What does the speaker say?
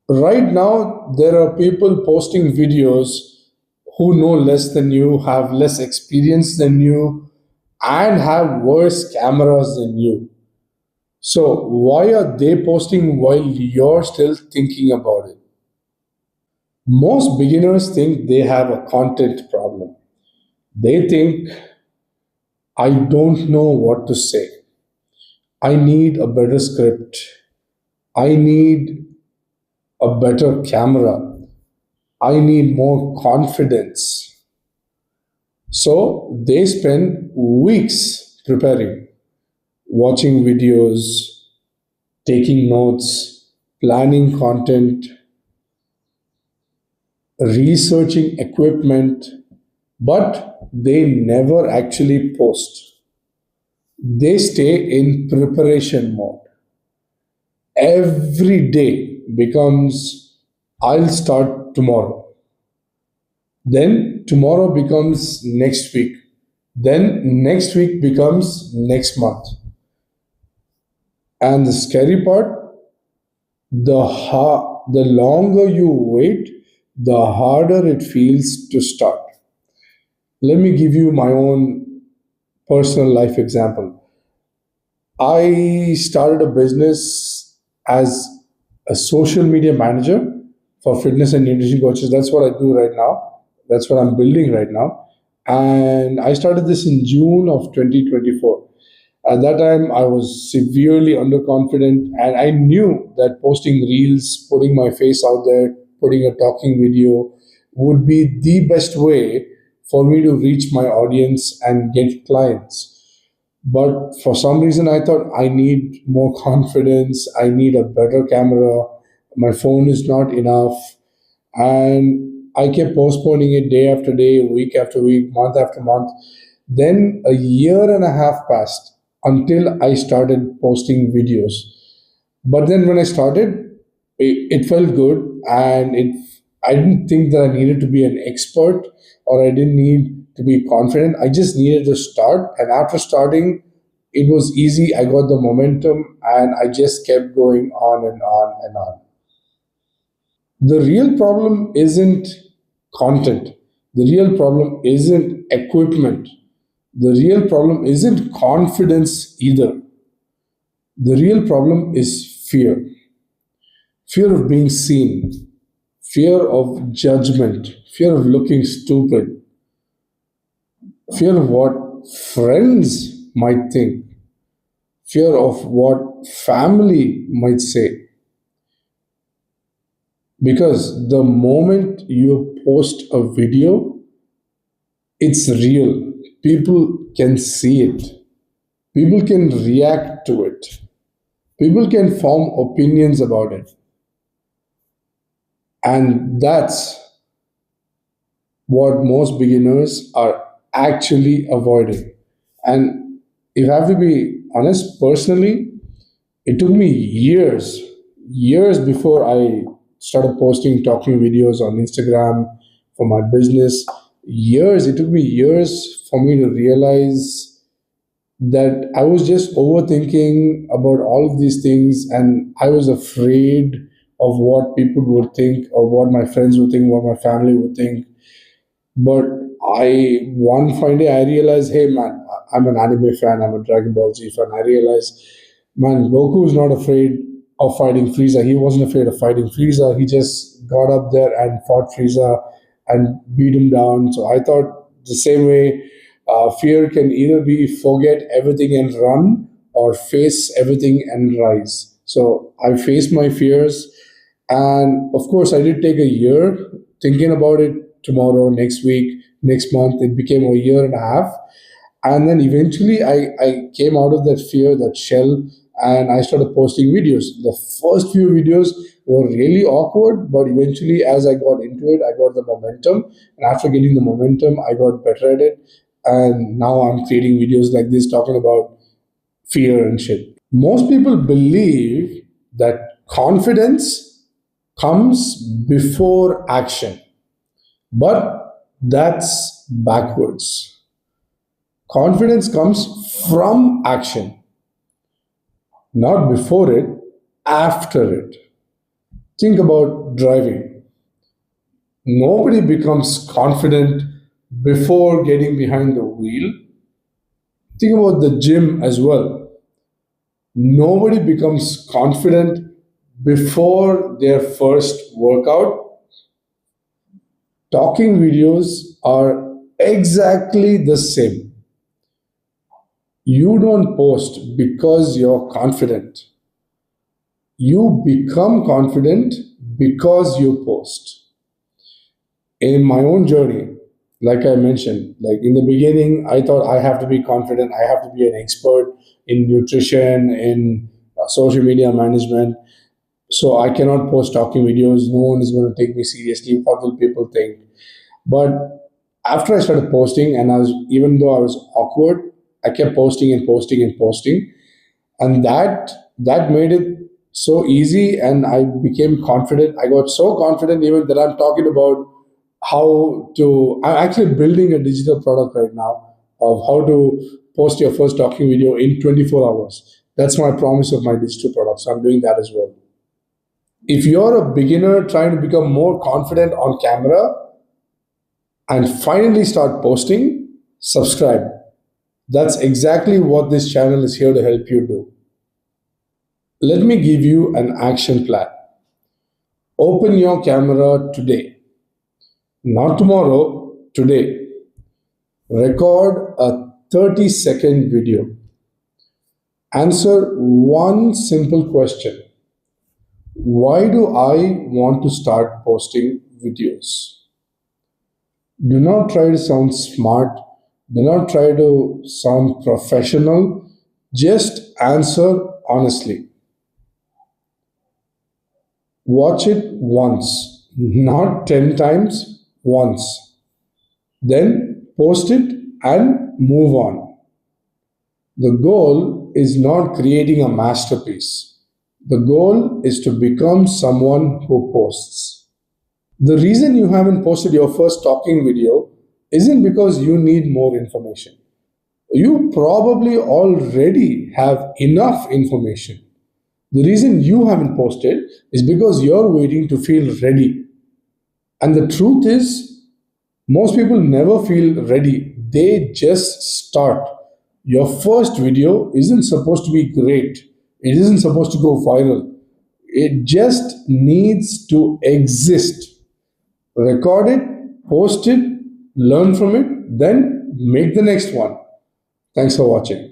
Right now, there are people posting videos who know less than you, have less experience than you, and have worse cameras than you. So, why are they posting while you're still thinking about it? Most beginners think they have a content problem. They think, I don't know what to say. I need a better script. I need a better camera. I need more confidence. So they spend weeks preparing, watching videos, taking notes, planning content, researching equipment, but they never actually post. They stay in preparation mode. Every day becomes, I'll start tomorrow. Then tomorrow becomes next week. Then next week becomes next month. And the scary part, the longer you wait, the harder it feels to start. Let me give you my own personal life example. I started a business as a social media manager for fitness and nutrition coaches. That's what I do right now. That's what I'm building right now. And I started this in June of 2024. At that time, I was severely underconfident, and I knew that posting reels, putting my face out there, putting a talking video would be the best way for me to reach my audience and get clients. But for some reason, I thought I need more confidence, I need a better camera, my phone is not enough. And I kept postponing it day after day, week after week, month after month. Then a year and a half passed until I started posting videos. But then when I started, it felt good, and I didn't think that I needed to be an expert, or I didn't need to be confident. I just needed to start, and after starting, it was easy. I got the momentum, and I just kept going on and on and on. The real problem isn't content. The real problem isn't equipment. The real problem isn't confidence either. The real problem is fear. Fear of being seen, fear of judgment, fear of looking stupid, fear of what friends might think, fear of what family might say. Because the moment you post a video, it's real. People can see it, people can react to it, people can form opinions about it. And that's what most beginners are actually avoiding. And if I have to be honest, personally, it took me years before I started posting talking videos on Instagram for my business. It took me years for me to realize that I was just overthinking about all of these things, and I was afraid of what people would think, or what my friends would think, what my family would think. But one fine day, I realized, hey man, I'm an anime fan, I'm a Dragon Ball Z fan. I realized, man, Goku is not afraid of fighting Frieza. He wasn't afraid of fighting Frieza. He just got up there and fought Frieza and beat him down. So I thought the same way, fear can either be forget everything and run, or face everything and rise. So I faced my fears, and of course, I did take a year thinking about it. Tomorrow, next week, next month, it became a year and a half. And then eventually, I came out of that fear, that shell, and I started posting videos. The first few videos were really awkward, but eventually, as I got into it, I got the momentum. And after getting the momentum, I got better at it. And now I'm creating videos like this talking about fear and shit. Most people believe that confidence comes before action, but that's backwards. Confidence comes from action, not before it, after it. Think about driving. Nobody becomes confident before getting behind the wheel. Think about the gym as well. Nobody becomes confident before their first workout. Talking videos are exactly the same. You don't post because you're confident. You become confident because you post. In my own journey, like I mentioned, like in the beginning, I thought I have to be confident, I have to be an expert in nutrition, in social media management. So I cannot post talking videos. No one is going to take me seriously. What will people think? But after I started posting, and even though I was awkward, I kept posting and posting and posting, and that made it so easy, and I became confident. I got so confident even that I'm talking about I'm actually building a digital product right now of how to post your first talking video in 24 hours. That's my promise of my digital product, so I'm doing that as well. If you're a beginner trying to become more confident on camera and finally start posting, subscribe. That's exactly what this channel is here to help you do. Let me give you an action plan. Open your camera today, not tomorrow, today. Record a 30-second video. Answer one simple question. Why do I want to start posting videos? Do not try to sound smart. Do not try to sound professional. Just answer honestly. Watch it once, not 10 times, once. Then post it and move on. The goal is not creating a masterpiece. The goal is to become someone who posts. The reason you haven't posted your first talking video isn't because you need more information. You probably already have enough information. The reason you haven't posted is because you're waiting to feel ready. And the truth is, most people never feel ready, they just start. Your first video isn't supposed to be great, it isn't supposed to go viral. It just needs to exist. Record it, post it, learn from it, then make the next one. Thanks for watching.